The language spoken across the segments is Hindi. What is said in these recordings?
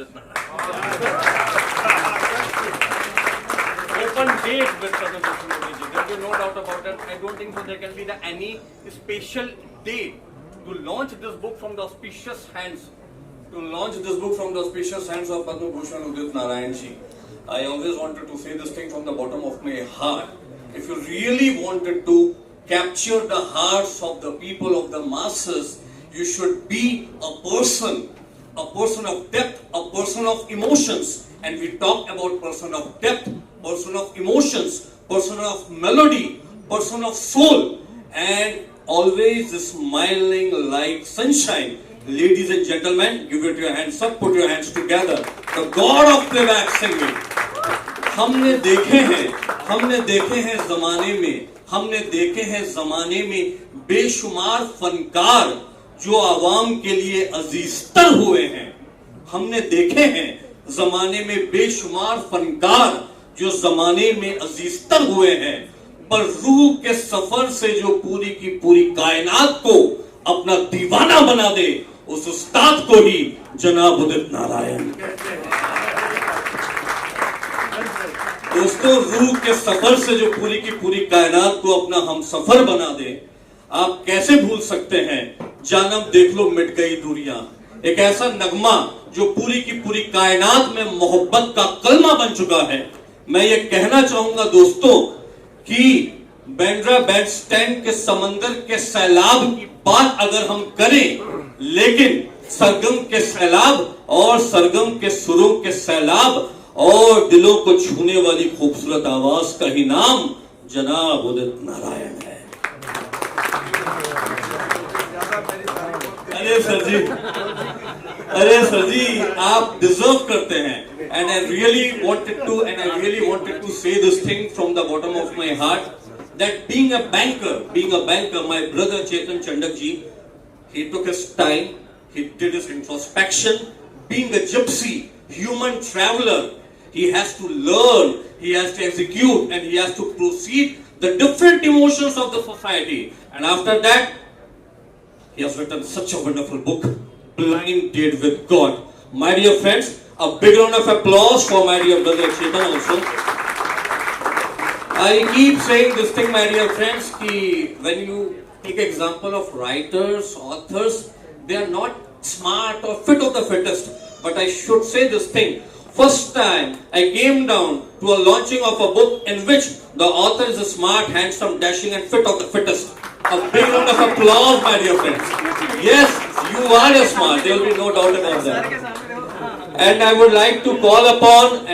Udit Narayan. Open date with Padma Bhushan Udit ji. There is no doubt about it. I don't think so there can be any special day to launch this book from the auspicious hands. To launch this book from the auspicious hands of Padma Bhushan Udit Narayan ji. I always wanted to say this thing from the bottom of my heart. If you really wanted to capture the hearts of the people, of the masses, you should be a person of depth, a person of emotions. And we talk about person of depth, person of emotions, person of melody, person of soul, and always smiling like sunshine. Ladies and gentlemen, give it your hands up, put your hands together. The God of playback singing. हमने देखे हैं जमाने में बेशुमार फनकार जो आवाम के लिए अजीजतर हुए हैं. हमने देखे हैं जमाने में बेशुमार फनकार जो जमाने में अजीजतर हुए हैं, पर रूह के सफर से जो पूरी की पूरी कायनात को अपना दीवाना बना दे, उस उस्ताद को ही जनाब उदित नारायण. दोस्तों, रूह के सफर से जो पूरी की पूरी कायनात को अपना हम सफर बना दे, आप कैसे भूल सकते हैं जानम देख लो मिट गई दूरियां. एक ऐसा नगमा जो पूरी की पूरी कायनात में मोहब्बत का कलमा बन चुका है. मैं ये कहना चाहूंगा दोस्तों कि बांद्रा बैंडस्टैंड के समंदर के सैलाब की बात अगर हम करें, लेकिन सरगम के सैलाब और सरगम के सुरों के सैलाब और दिलों को छूने वाली खूबसूरत आवाज का ही नाम जनाब उदित नारायण है. अरे सर जी, आप डिजर्व करते हैं. And I really wanted to say this thing from the bottom of my heart, that being a banker, my brother Chetan Chandak ji, he took his time, he did his introspection. Being a gypsy, human traveler, he has to learn, he has to execute, and he has to proceed the different emotions of the society. And after that, he has written such a wonderful book, Blind Date with God. My dear friends, a big round of applause for my dear brother Chetan also. I keep saying this thing, my dear friends, कि when you take example of writers, authors, they are not smart or fit of the fittest. But I should say this thing. First time I came down to a launching of a book in which the author is a smart, handsome, dashing and fit of the fittest. A big round of applause, my dear friends. Yes, you are smart. There will be no doubt about that. And I would like to call upon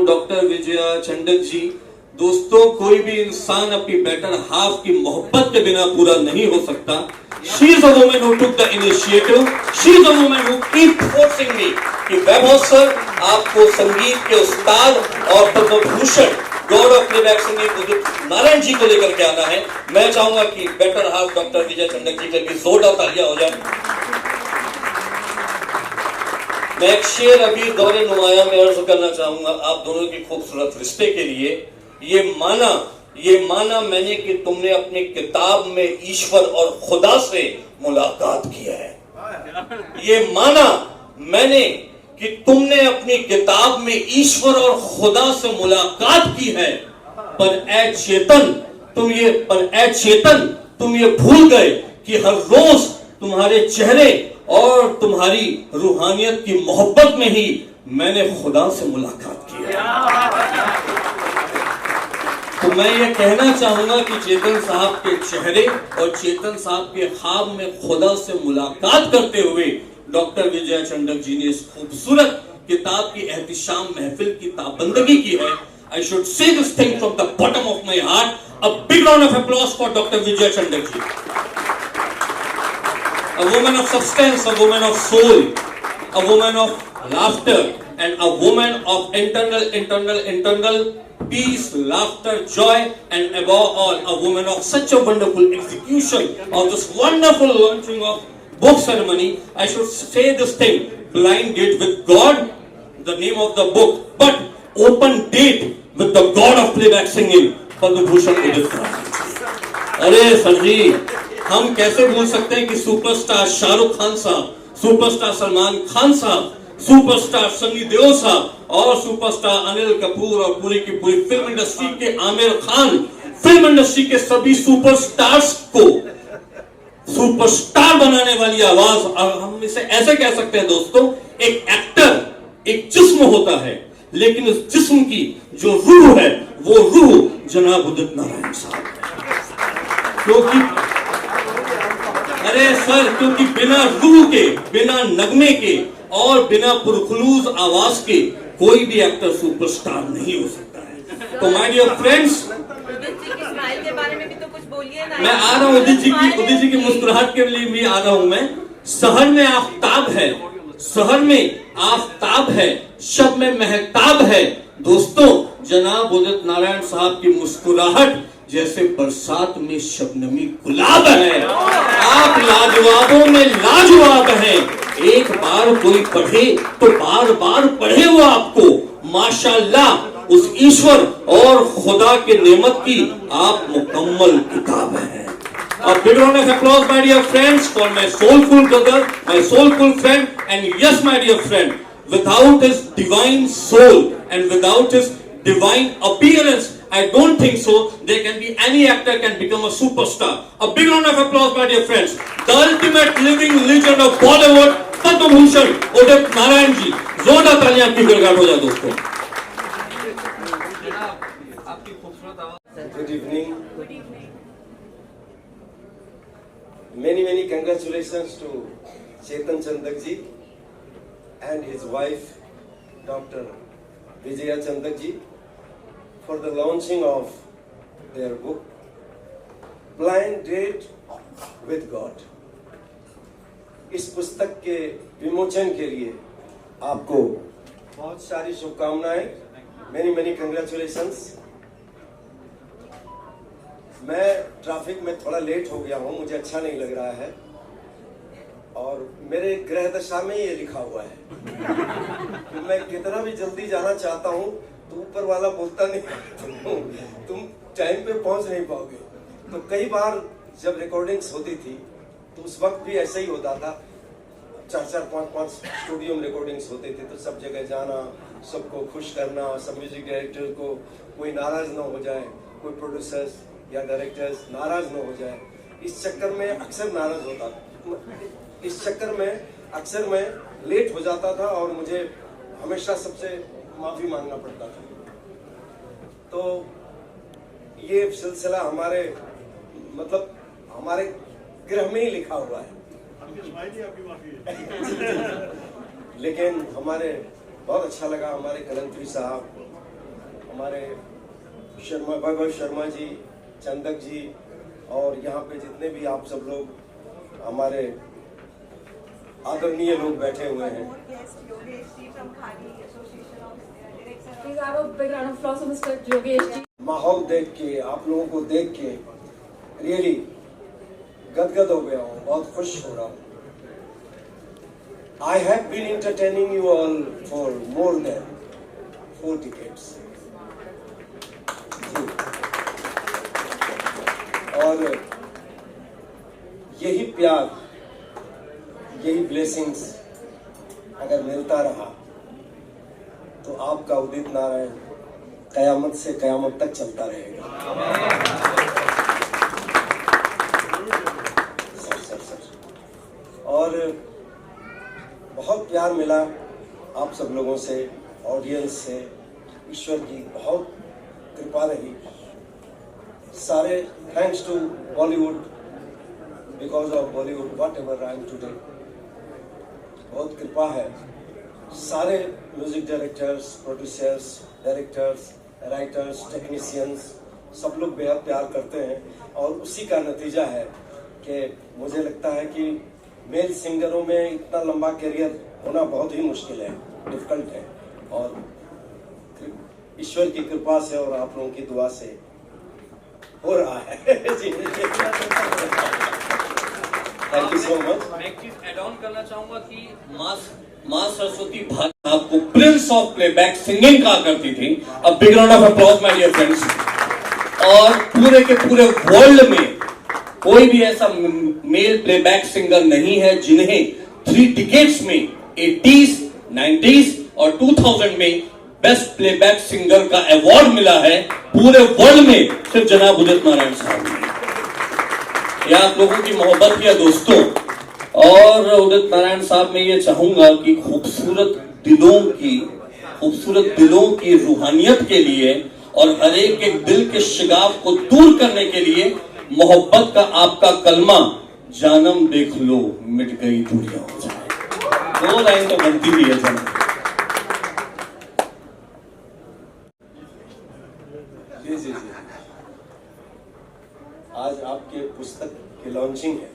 Dr. Vijaya Chandak ji. दोस्तों, कोई भी इंसान अपनी बेटर हाफ की मोहब्बत के बिना पूरा नहीं हो सकता. She is a woman who took the initiative. She is a woman who keep forcing me कि वैभव सर, आपको संगीत के उस्ताद और Padma Bhushan god of playback singing Udit Narayan ji को लेकर के आना है. मैं चाहूंगा कि better half doctor Vijay Chandak ji के लिए जोरदार तालियां हो जाए. मैं एक शेर अभी दौरे नुमाया में अर्ज करना चाहूंगा आप दोनों के खूबसूरत रिश्ते के लिए. ये माना मैंने कि तुमने अपनी किताब में ईश्वर और खुदा से मुलाकात किया है. ये माना मैंने कि तुमने अपनी किताब में ईश्वर और खुदा से मुलाकात की है. पर ऐ चेतन तुम ये भूल गए कि हर रोज तुम्हारे चेहरे और तुम्हारी रूहानियत की मोहब्बत में ही मैंने खुदा से मुलाकात की है. तो मैं ये कहना चाहूंगा कि चेतन साहब के चेहरे और चेतन साहब के ख्वाब में खुदा से मुलाकात करते हुए डॉक्टर विजय चंडक जी ने इस खूबसूरत किताब की एहतिशाम महफिल की ताबंदगी की है. I should say this thing from the bottom of my heart. A big round of applause for doctor Vijay Chandak ji. A woman of substance, a woman of soul, a woman of laughter, and a woman of internal peace, laughter, joy, and above all, a woman of such a wonderful execution of this wonderful launching of book ceremony. I should say this thing, Blind Date with God, the name of the book, but Open Date with the God of playback singing, Padma Bhushan Udit Narayan. अरे सर जी, हम कैसे भूल सकते हैं कि सुपरस्टार शाहरुख खान साहब, सुपरस्टार सलमान खान साहब सुपरस्टार सनी देओल साहब और सुपरस्टार अनिल कपूर और पूरी की पूरी फिल्म इंडस्ट्री के आमिर खान, फिल्म इंडस्ट्री के सभी सुपरस्टार्स को सुपरस्टार बनाने वाली आवाज, और हम इसे ऐसे कह सकते हैं दोस्तों, एक एक्टर एक जिस्म होता है, लेकिन उस जिस्म की जो रूह है वो रूह जनाब उदित नारायण साहब है। क्योंकि अरे सर, क्योंकि बिना रूह के, बिना नगमे के और बिना पुरखलूस आवाज के कोई भी एक्टर सुपरस्टार नहीं हो सकता है। तो माय डियर फ्रेंड्स, के बारे में भी तो कुछ बोलिए ना। मैं आ रहा हूं उदित जी की मुस्कुराहट के लिए भी आ रहा हूं मैं। शहर में आफताब है, शहर में आफताब है, शब में महताब है। दोस्तों, जनाब उदित नारायण साहब की मुस्कुराहट जैसे बरसात में शबनमी गुलाब है। आप लाजवाबों में लाजवाब हैं। एक बार कोई पढ़े तो बार बार पढ़े वो आपको। माशाल्लाह, उस ईश्वर और खुदा के नेमत की आप मुकम्मल किताब हैं। A big round of applause, my dear friends, for my soulful brother, my soulful friend, and yes, my dear friend, without his divine soul and without his divine appearance, I don't think so there can be any actor can become a superstar. A big round of applause, my dear friends, the ultimate living legend of Bollywood, Padma Bhushan, Udit Narayan ji. जोरदार तालियां आपकी गड़गड़ हो जाए दोस्तों। Good evening. Many congratulations to Chetan Chandak ji and his wife Dr. Vijaya Chandak ji for the launching of their book Blind Date with God. इस पुस्तक के विमोचन के लिए आपको बहुत सारी शुभकामनाएं। Many congratulations. मैं ट्रैफिक में थोड़ा लेट हो गया हूँ, मुझे अच्छा नहीं लग रहा है, और मेरे ग्रह दशा में ये लिखा हुआ है कि मैं कितना भी जल्दी जाना चाहता हूँ तो ऊपर वाला बोलता नहीं तुम टाइम पे पहुँच नहीं पाओगे। तो कई बार जब रिकॉर्डिंग्स होती थी तो उस वक्त भी ऐसा ही होता था। 4-4, 5-5 स्टूडियो में रिकॉर्डिंग्स होते थे, तो सब जगह जाना, सबको खुश करना, सब म्यूजिक डायरेक्टर को कोई नाराज ना हो जाए, कोई प्रोड्यूसर्स या डायरेक्टर्स नाराज न हो जाए, इस चक्कर में अक्सर नाराज होता था। इस चक्कर में अक्सर मैं लेट हो जाता था और मुझे हमेशा सबसे माफी मांगना पड़ता था। तो ये सिलसिला हमारे हमारे ग्रह में ही लिखा हुआ है। लेकिन हमारे बहुत अच्छा लगा, हमारे कलंत्री साहब, हमारे वैभव शर्मा जी, चंदक जी, और यहाँ पे जितने भी आप सब लोग हमारे आदरणीय लोग बैठे हुए हैं। माहौल देख के, आप लोगों को देख के रियली गदगद हो गया हूँ, बहुत खुश हो रहा हूँ। I have been entertaining you all for more than 4 decades. और यही प्यार, यही ब्लेसिंग्स अगर मिलता रहा तो आपका उदित नारायण कयामत से कयामत तक चलता रहेगा। और बहुत प्यार मिला आप सब लोगों से, ऑडियंस से, ईश्वर की बहुत कृपा रही। सारे thanks to Bollywood, because of Bollywood whatever I am today, बहुत कृपा है। सारे music directors, producers, directors, writers, technicians, सब लोग बेहद प्यार करते हैं, और उसी का नतीजा है कि मुझे लगता है कि मेल सिंगरों में इतना लंबा करियर होना बहुत ही मुश्किल है, डिफिकल्ट है, और ईश्वर की कृपा से और आप लोगों की दुआ से हो रहा है। Thank you so much. मैं एक चीज ऐड ऑन करना चाहूंगा कि मां सरस्वती भारत आपको प्रिंस ऑफ प्लेबैक सिंगिंग कहा करती थी। A big round of applause my dear friends. और पूरे के पूरे वर्ल्ड में कोई भी ऐसा मेल प्लेबैक सिंगर नहीं है जिन्हें 3 डिकेड्स में 80s, 90s और 2000 में बेस्ट प्लेबैक सिंगर का अवार्ड मिला है पूरे वर्ल्ड में सिर्फ जनाब उदित नारायण साहब ने। यह आप लोगों की मोहब्बत या दोस्तों। और उदित नारायण साहब मैं ये चाहूंगा कि खूबसूरत दिलों की रूहानियत के लिए और हर एक दिल के शिगाव को दूर करने के लिए मोहब्बत का आपका कलमा जानम देख लो मिट गई दूरियां हो जाए। 2 लाइन तो बनती भी है जानम। जी जी जी, आज आपके पुस्तक की लॉन्चिंग है,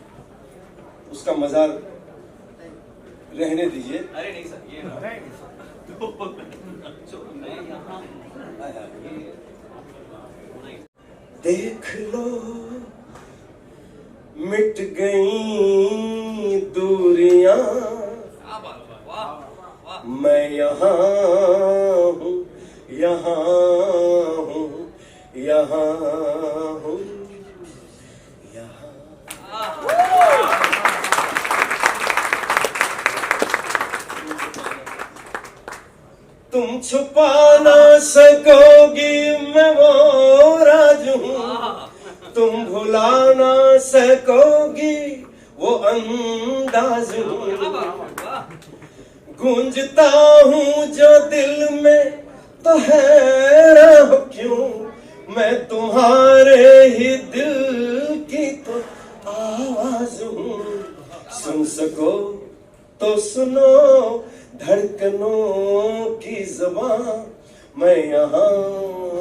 उसका मजा रहने दीजिए। अरे नहीं सर, ये देख लो मिट गई दूरियां, मैं यहाँ हूँ, यहाँ हूँ, यहाँ हूँ, यहाँ। तुम छुपा ना सकोगी मैं वो राज हूँ, तुम भुला ना सकोगी वो अंदाज हूँ। गूंजता हूँ जो दिल में तो हैरान हो क्यों, मैं तुम्हारे ही दिल की तो आवाज हूँ। सुन सको तो सुनो धड़कनों की ज़बान, मैं यहाँ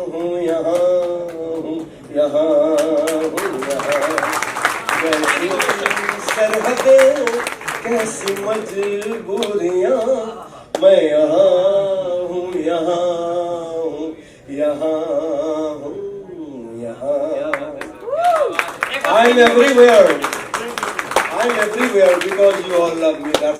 हूँ, यहाँ हूँ, यहाँ हूँ, यहाँ। कैसी सरहदें कैसी मजबूरियाँ, मैं यहाँ हूँ, यहाँ हूँ, यहाँ हूँ, यहाँ। I'm everywhere because you all love me. That's